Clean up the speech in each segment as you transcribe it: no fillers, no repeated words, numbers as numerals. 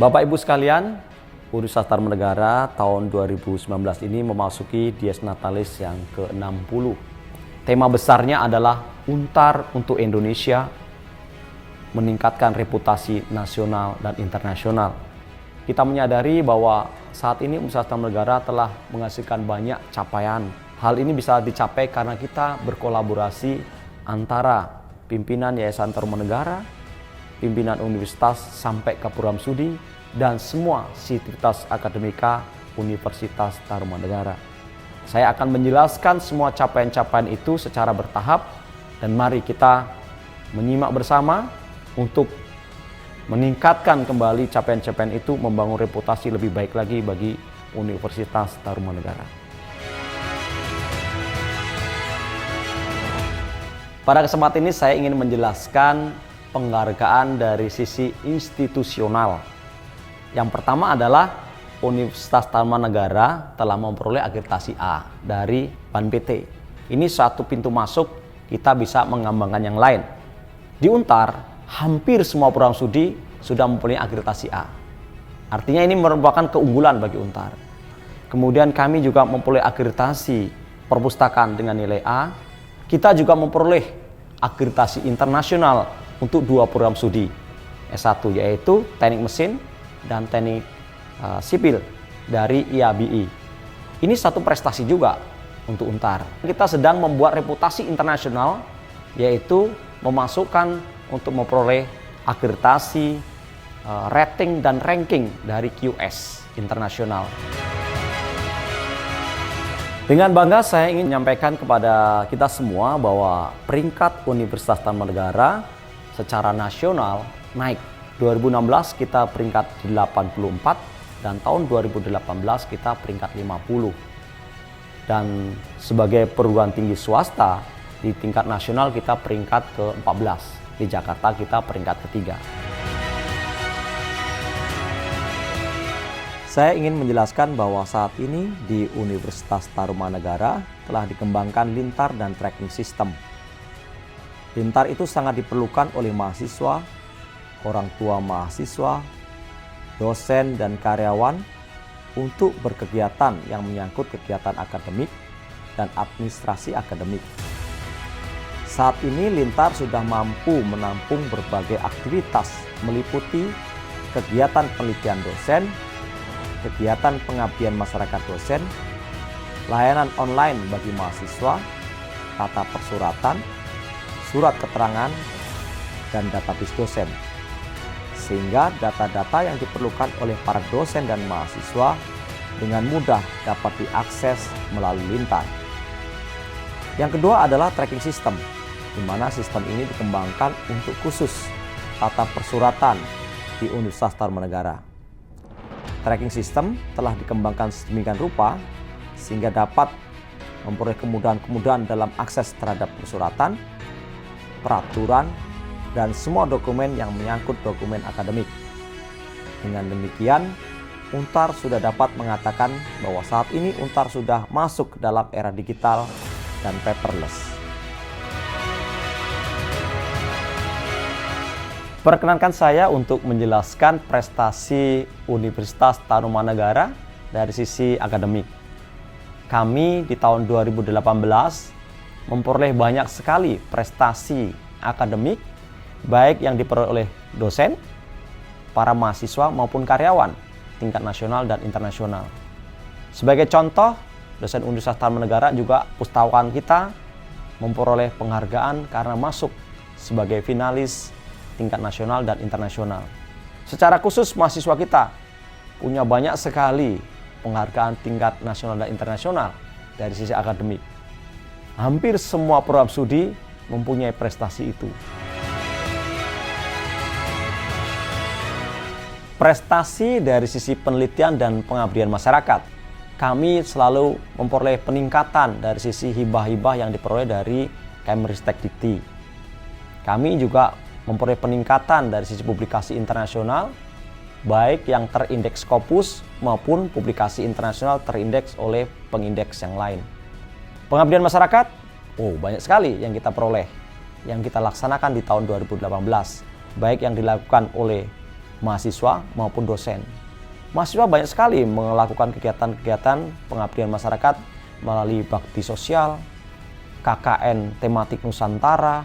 Bapak Ibu sekalian, Universitas Tarumanegara tahun 2019 ini memasuki Dies Natalis yang ke-60. Tema besarnya adalah Untar untuk Indonesia, meningkatkan reputasi nasional dan internasional. Kita menyadari bahwa saat ini Universitas Tarumanegara telah menghasilkan banyak capaian. Hal ini bisa dicapai karena kita berkolaborasi antara pimpinan Yayasan Tarumanegara, pimpinan universitas sampai ke program studi, dan semua sivitas akademika Universitas Tarumanegara. Saya akan menjelaskan semua capaian-capaian itu secara bertahap, dan mari kita menyimak bersama untuk meningkatkan kembali capaian-capaian itu, membangun reputasi lebih baik lagi bagi Universitas Tarumanegara. Pada kesempatan ini saya ingin menjelaskan penghargaan dari sisi institusional. Yang pertama adalah Universitas Tarumanegara telah memperoleh akreditasi A dari BANPT. Ini satu pintu masuk, kita bisa mengembangkan yang lain. Di Untar, hampir semua program studi sudah mempunyai akreditasi A. Artinya ini merupakan keunggulan bagi Untar. Kemudian kami juga memperoleh akreditasi perpustakaan dengan nilai A. Kita juga memperoleh akreditasi internasional untuk 2 program studi S1, yaitu Teknik Mesin dan Teknik Sipil dari IABI. Ini satu prestasi juga untuk Untar. Kita sedang membuat reputasi internasional, yaitu memasukkan untuk memperoleh akreditasi, rating dan ranking dari QS internasional. Dengan bangga saya ingin menyampaikan kepada kita semua bahwa peringkat Universitas Tarumanegara secara nasional naik. 2016 kita peringkat 84 dan tahun 2018 kita peringkat 50. Dan sebagai perguruan tinggi swasta di tingkat nasional kita peringkat ke-14. Di Jakarta kita peringkat ketiga. Saya ingin menjelaskan bahwa saat ini di Universitas Tarumanegara telah dikembangkan lintar dan tracking system. Lintar itu sangat diperlukan oleh mahasiswa, orang tua mahasiswa, dosen dan karyawan untuk berkegiatan yang menyangkut kegiatan akademik dan administrasi akademik. Saat ini lintar sudah mampu menampung berbagai aktivitas meliputi kegiatan penelitian dosen, kegiatan pengabdian masyarakat dosen, layanan online bagi mahasiswa, tata persuratan, surat keterangan, dan database dosen. Sehingga data-data yang diperlukan oleh para dosen dan mahasiswa dengan mudah dapat diakses melalui lintar. Yang kedua adalah tracking system, di mana sistem ini dikembangkan untuk khusus tata persuratan di Universitas Tarumanegara. Tracking system telah dikembangkan sedemikian rupa sehingga dapat memperoleh kemudahan-kemudahan dalam akses terhadap persuratan, peraturan, dan semua dokumen yang menyangkut dokumen akademik. Dengan demikian, Untar sudah dapat mengatakan bahwa saat ini Untar sudah masuk dalam era digital dan paperless. Perkenankan saya untuk menjelaskan prestasi Universitas Tarumanegara dari sisi akademik. Kami di tahun 2018 memperoleh banyak sekali prestasi akademik, baik yang diperoleh oleh dosen, para mahasiswa maupun karyawan tingkat nasional dan internasional. Sebagai contoh, dosen Universitas Tarumanegara juga pustakawan kita memperoleh penghargaan karena masuk sebagai finalis tingkat nasional dan internasional. Secara khusus mahasiswa kita punya banyak sekali penghargaan tingkat nasional dan internasional dari sisi akademik. Hampir semua program studi mempunyai prestasi itu. Prestasi dari sisi penelitian dan pengabdian masyarakat. Kami selalu memperoleh peningkatan dari sisi hibah-hibah yang diperoleh dari Kemristek Dikti. Kami juga memperoleh peningkatan dari sisi publikasi internasional, baik yang terindeks Scopus maupun publikasi internasional terindeks oleh pengindeks yang lain. Pengabdian masyarakat, banyak sekali yang kita peroleh, yang kita laksanakan di tahun 2018, baik yang dilakukan oleh mahasiswa maupun dosen. Mahasiswa banyak sekali melakukan kegiatan-kegiatan pengabdian masyarakat melalui bakti sosial, KKN tematik Nusantara,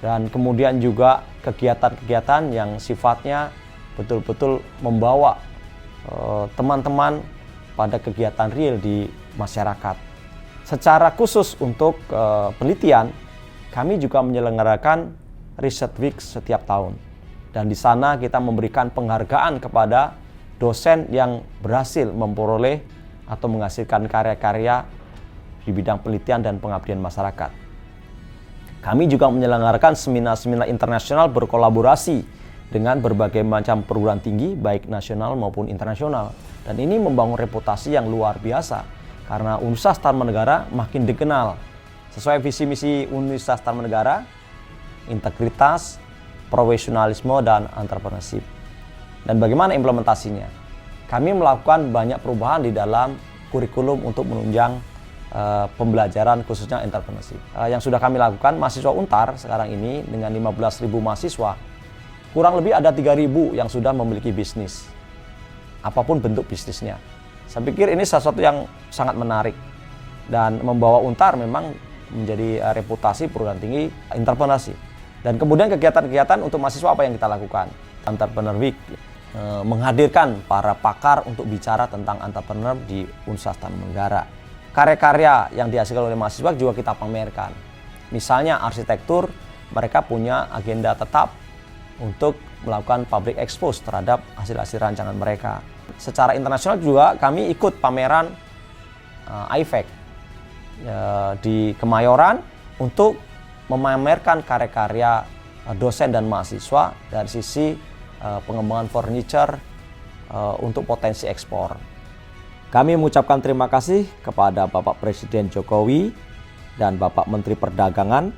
dan kemudian juga kegiatan-kegiatan yang sifatnya betul-betul membawa teman-teman pada kegiatan real di masyarakat. Secara khusus untuk penelitian, kami juga menyelenggarakan Research Week setiap tahun. Dan di sana kita memberikan penghargaan kepada dosen yang berhasil memperoleh atau menghasilkan karya-karya di bidang penelitian dan pengabdian masyarakat. Kami juga menyelenggarakan seminar-seminar internasional berkolaborasi dengan berbagai macam perguruan tinggi, baik nasional maupun internasional. Dan ini membangun reputasi yang luar biasa, karena Universitas Tarumanegara makin dikenal sesuai visi misi Universitas Tarumanegara, integritas, profesionalisme, dan entrepreneurship. Dan bagaimana implementasinya? Kami melakukan banyak perubahan di dalam kurikulum untuk menunjang pembelajaran khususnya entrepreneurship. Yang sudah kami lakukan, mahasiswa Untar sekarang ini dengan 15.000 mahasiswa, kurang lebih ada 3.000 yang sudah memiliki bisnis, apapun bentuk bisnisnya. Saya pikir ini sesuatu yang sangat menarik dan membawa Untar memang menjadi reputasi perguruan tinggi entrepreneurship. Dan kemudian kegiatan-kegiatan untuk mahasiswa apa yang kita lakukan? Entrepreneur Week, menghadirkan para pakar untuk bicara tentang entrepreneur di Universitas Tarumanegara. Karya-karya yang dihasilkan oleh mahasiswa juga kita pamerkan. Misalnya arsitektur, mereka punya agenda tetap untuk melakukan public expose terhadap hasil-hasil rancangan mereka. Secara internasional juga kami ikut pameran IFEC di Kemayoran untuk memamerkan karya-karya dosen dan mahasiswa dari sisi pengembangan furniture untuk potensi ekspor. Kami mengucapkan terima kasih kepada Bapak Presiden Jokowi dan Bapak Menteri Perdagangan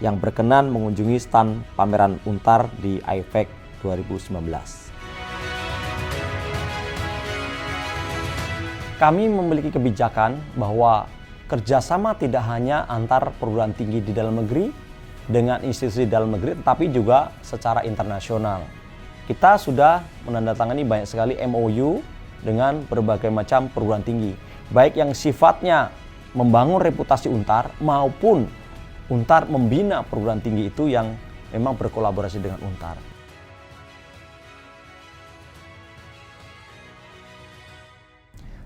yang berkenan mengunjungi stand pameran Untar di IFEC 2019. Kami memiliki kebijakan bahwa kerjasama tidak hanya antar perguruan tinggi di dalam negeri dengan institusi di dalam negeri, tetapi juga secara internasional. Kita sudah menandatangani banyak sekali MOU dengan berbagai macam perguruan tinggi, baik yang sifatnya membangun reputasi Untar maupun Untar membina perguruan tinggi itu yang memang berkolaborasi dengan Untar.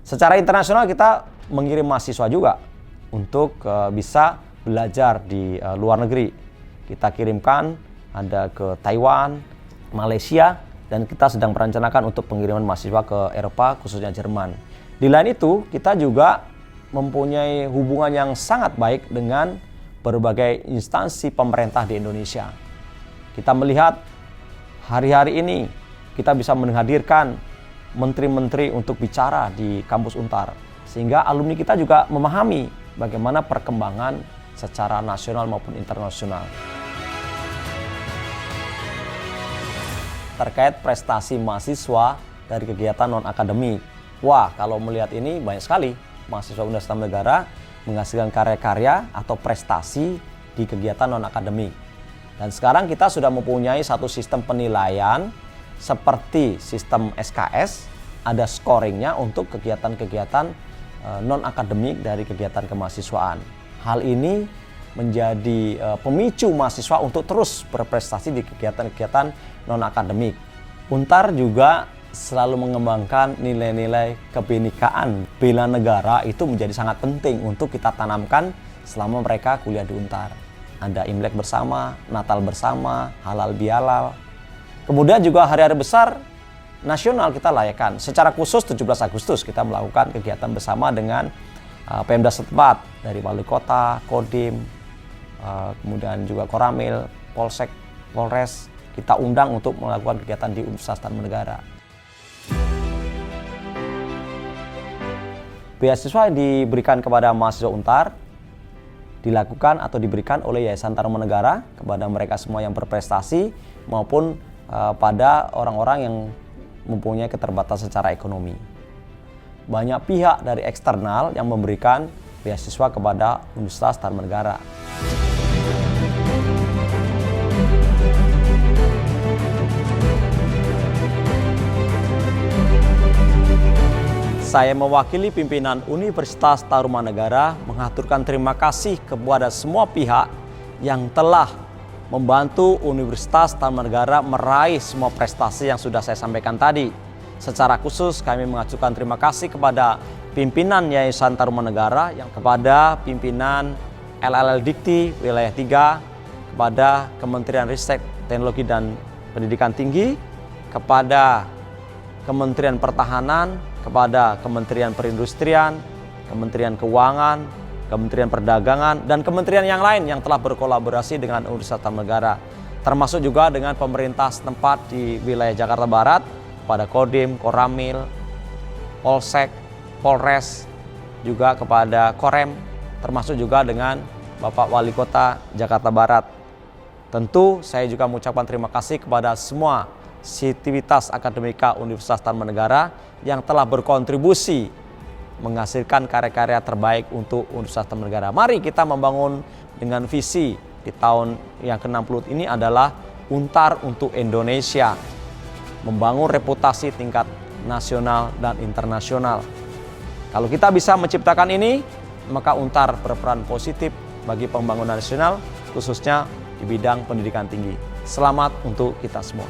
Secara internasional kita mengirim mahasiswa juga untuk bisa belajar di luar negeri. Kita kirimkan ada ke Taiwan, Malaysia, dan kita sedang merencanakan untuk pengiriman mahasiswa ke Eropa, khususnya Jerman. Di lain itu, kita juga mempunyai hubungan yang sangat baik dengan berbagai instansi pemerintah di Indonesia. Kita melihat hari-hari ini kita bisa menghadirkan menteri-menteri untuk bicara di kampus Untar, sehingga alumni kita juga memahami bagaimana perkembangan secara nasional maupun internasional. Terkait prestasi mahasiswa dari kegiatan non-akademik. Wah, kalau melihat ini banyak sekali mahasiswa Universitas Tarumanegara menghasilkan karya-karya atau prestasi di kegiatan non-akademik. Dan sekarang kita sudah mempunyai satu sistem penilaian seperti sistem SKS, ada scoringnya untuk kegiatan-kegiatan non-akademik dari kegiatan kemahasiswaan. Hal ini menjadi pemicu mahasiswa untuk terus berprestasi di kegiatan-kegiatan non-akademik. Untar juga selalu mengembangkan nilai-nilai kebinekaan. Bela negara itu menjadi sangat penting untuk kita tanamkan selama mereka kuliah di Untar. Ada Imlek bersama, Natal bersama, halal bihalal. Kemudian juga hari-hari besar nasional kita layakan. Secara khusus 17 Agustus kita melakukan kegiatan bersama dengan Pemda setempat dari Wali Kota, Kodim, kemudian juga Koramil, Polsek, Polres. Kita undang untuk melakukan kegiatan di Universitas Tarumanegara. Beasiswa yang diberikan kepada mahasiswa Untar dilakukan atau diberikan oleh Yayasan Tarumanegara kepada mereka semua yang berprestasi maupun pada orang-orang yang mempunyai keterbatasan secara ekonomi. Banyak pihak dari eksternal yang memberikan beasiswa kepada Universitas Tarumanegara. Saya mewakili pimpinan Universitas Tarumanegara mengaturkan terima kasih kepada semua pihak yang telah membantu Universitas Tarumanegara meraih semua prestasi yang sudah saya sampaikan tadi. Secara khusus kami mengaturkan terima kasih kepada pimpinan Yayasan Tarumanegara, yang kepada pimpinan LLL Dikti Wilayah 3, kepada Kementerian Ristek, Teknologi dan Pendidikan Tinggi, kepada Kementerian Pertahanan, kepada Kementerian Perindustrian, Kementerian Keuangan, Kementerian Perdagangan, dan kementerian yang lain yang telah berkolaborasi dengan Universitas Tarumanegara, termasuk juga dengan pemerintah setempat di wilayah Jakarta Barat, kepada Kodim, Koramil, Polsek, Polres, juga kepada Korem, termasuk juga dengan Bapak Wali Kota Jakarta Barat. Tentu saya juga mengucapkan terima kasih kepada semua sivitas akademika Universitas Tarumanegara yang telah berkontribusi menghasilkan karya-karya terbaik untuk Universitas Tarumanegara. Mari kita membangun dengan visi di tahun yang ke-60 ini adalah Untar untuk Indonesia, membangun reputasi tingkat nasional dan internasional. Kalau kita bisa menciptakan ini, maka Untar berperan positif bagi pembangunan nasional, khususnya di bidang pendidikan tinggi. Selamat untuk kita semua.